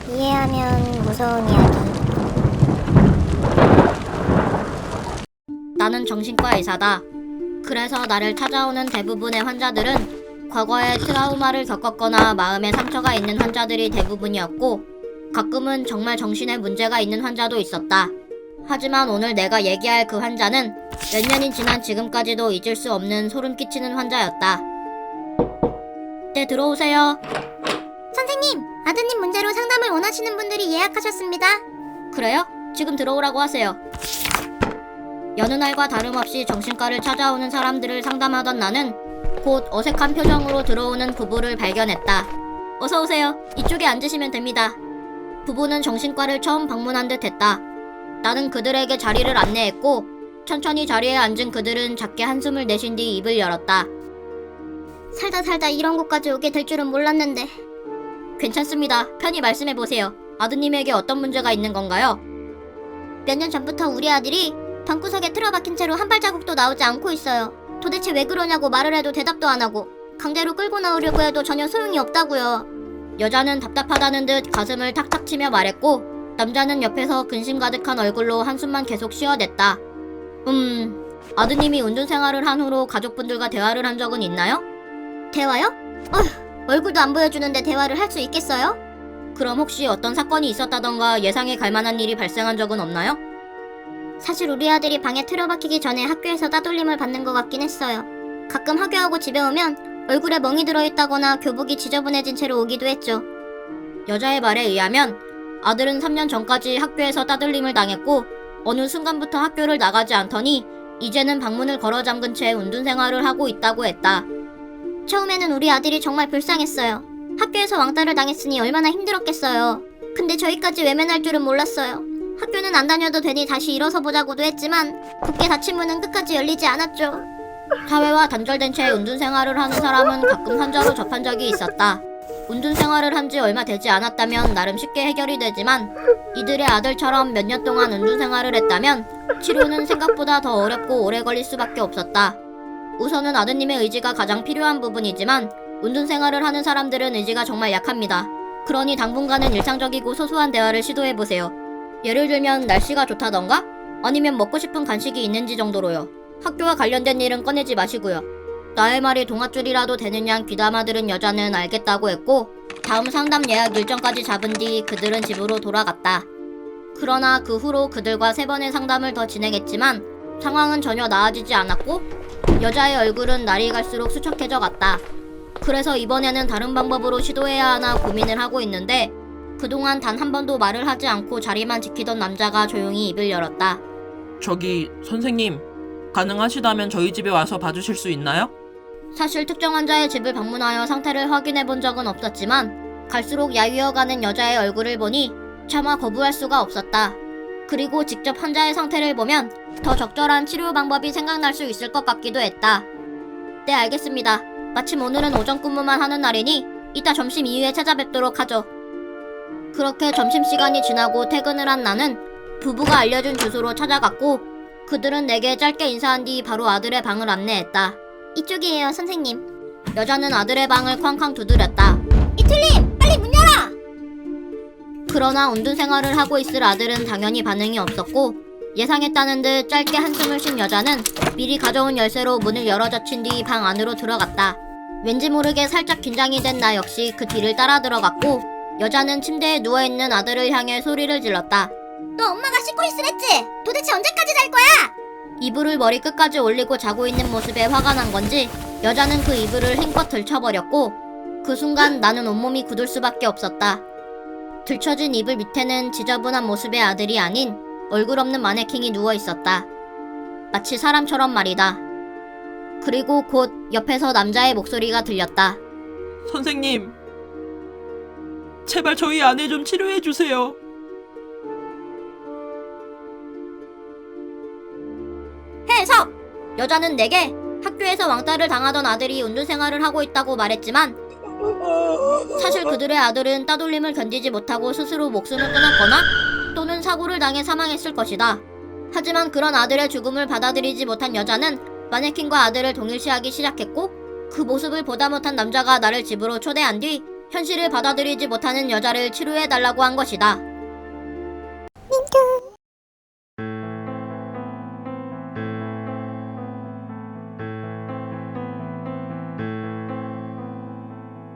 이해하면 무서운 이야기. 나는 정신과 의사다. 그래서 나를 찾아오는 대부분의 환자들은 과거에 트라우마를 겪었거나 마음에 상처가 있는 환자들이 대부분이었고, 가끔은 정말 정신에 문제가 있는 환자도 있었다. 하지만 오늘 내가 얘기할 그 환자는 몇 년이 지난 지금까지도 잊을 수 없는 소름 끼치는 환자였다. 네, 들어오세요. 선생님, 아드님 문제로 상담을 원하시는 분들이 예약하셨습니다. 그래요? 지금 들어오라고 하세요. 여느 날과 다름없이 정신과를 찾아오는 사람들을 상담하던 나는 곧 어색한 표정으로 들어오는 부부를 발견했다. 어서 오세요. 이쪽에 앉으시면 됩니다. 부부는 정신과를 처음 방문한 듯 했다. 나는 그들에게 자리를 안내했고, 천천히 자리에 앉은 그들은 작게 한숨을 내쉰 뒤 입을 열었다. 살다 이런 곳까지 오게 될 줄은 몰랐는데. 괜찮습니다. 편히 말씀해보세요. 아드님에게 어떤 문제가 있는 건가요? 몇 년 전부터 우리 아들이 방구석에 틀어박힌 채로 한 발자국도 나오지 않고 있어요. 도대체 왜 그러냐고 말을 해도 대답도 안 하고, 강제로 끌고 나오려고 해도 전혀 소용이 없다고요. 여자는 답답하다는 듯 가슴을 탁탁 치며 말했고, 남자는 옆에서 근심 가득한 얼굴로 한숨만 계속 쉬어댔다. 아드님이 운전생활을 한 후로 가족분들과 대화를 한 적은 있나요? 대화요? 얼굴도 안 보여주는데 대화를 할 수 있겠어요? 그럼 혹시 어떤 사건이 있었다던가 예상에 갈 만한 일이 발생한 적은 없나요? 사실 우리 아들이 방에 틀어박히기 전에 학교에서 따돌림을 받는 것 같긴 했어요. 가끔 하교하고 집에 오면 얼굴에 멍이 들어있다거나 교복이 지저분해진 채로 오기도 했죠. 여자의 말에 의하면 아들은 3년 전까지 학교에서 따돌림을 당했고, 어느 순간부터 학교를 나가지 않더니 이제는 방문을 걸어 잠근 채 운둔생활을 하고 있다고 했다. 처음에는 우리 아들이 정말 불쌍했어요. 학교에서 왕따를 당했으니 얼마나 힘들었겠어요. 근데 저희까지 외면할 줄은 몰랐어요. 학교는 안 다녀도 되니 다시 일어서 보자고도 했지만 굳게 닫힌 문은 끝까지 열리지 않았죠. 사회와 단절된 채 운둔생활을 하는 사람은 가끔 환자로 접한 적이 있었다. 운둔생활을 한 지 얼마 되지 않았다면 나름 쉽게 해결이 되지만, 이들의 아들처럼 몇 년 동안 운둔생활을 했다면 치료는 생각보다 더 어렵고 오래 걸릴 수밖에 없었다. 우선은 아드님의 의지가 가장 필요한 부분이지만, 운둔생활을 하는 사람들은 의지가 정말 약합니다. 그러니 당분간은 일상적이고 소소한 대화를 시도해보세요. 예를 들면 날씨가 좋다던가, 아니면 먹고 싶은 간식이 있는지 정도로요. 학교와 관련된 일은 꺼내지 마시고요. 나의 말이 동아줄이라도 되는 양 귀담아 들은 여자는 알겠다고 했고, 다음 상담 예약 일정까지 잡은 뒤 그들은 집으로 돌아갔다. 그러나 그 후로 그들과 3번의 상담을 더 진행했지만 상황은 전혀 나아지지 않았고, 여자의 얼굴은 날이 갈수록 수척해져 갔다. 그래서 이번에는 다른 방법으로 시도해야 하나 고민을 하고 있는데, 그동안 단 한 번도 말을 하지 않고 자리만 지키던 남자가 조용히 입을 열었다. 저기 선생님, 가능하시다면 저희 집에 와서 봐주실 수 있나요? 사실 특정 환자의 집을 방문하여 상태를 확인해 본 적은 없었지만, 갈수록 야위어가는 여자의 얼굴을 보니 차마 거부할 수가 없었다. 그리고 직접 환자의 상태를 보면 더 적절한 치료 방법이 생각날 수 있을 것 같기도 했다. 네, 알겠습니다. 마침 오늘은 오전 근무만 하는 날이니 이따 점심 이후에 찾아뵙도록 하죠. 그렇게 점심시간이 지나고 퇴근을 한 나는 부부가 알려준 주소로 찾아갔고, 그들은 내게 짧게 인사한 뒤 바로 아들의 방을 안내했다. 이쪽이에요, 선생님. 여자는 아들의 방을 쾅쾅 두드렸다. 이틀님, 빨리 문 열어! 그러나 운둔생활을 하고 있을 아들은 당연히 반응이 없었고, 예상했다는 듯 짧게 한숨을 쉰 여자는 미리 가져온 열쇠로 문을 열어젖힌 뒤 방 안으로 들어갔다. 왠지 모르게 살짝 긴장이 된 나 역시 그 뒤를 따라 들어갔고, 여자는 침대에 누워있는 아들을 향해 소리를 질렀다. 너 엄마가 씻고 있으랬지? 도대체 언제까지 잘 거야? 이불을 머리끝까지 올리고 자고 있는 모습에 화가 난 건지 여자는 그 이불을 힘껏 들쳐버렸고, 그 순간 나는 온몸이 굳을 수밖에 없었다. 들쳐진 이불 밑에는 지저분한 모습의 아들이 아닌 얼굴 없는 마네킹이 누워있었다. 마치 사람처럼 말이다. 그리고 곧 옆에서 남자의 목소리가 들렸다. 선생님, 제발 저희 아내 좀 치료해주세요. 해석! 여자는 내게 학교에서 왕따를 당하던 아들이 운둔생활을 하고 있다고 말했지만, 사실 그들의 아들은 따돌림을 견디지 못하고 스스로 목숨을 끊었거나 또는 사고를 당해 사망했을 것이다. 하지만 그런 아들의 죽음을 받아들이지 못한 여자는 마네킹과 아들을 동일시하기 시작했고, 그 모습을 보다 못한 남자가 나를 집으로 초대한 뒤 현실을 받아들이지 못하는 여자를 치료해달라고 한 것이다.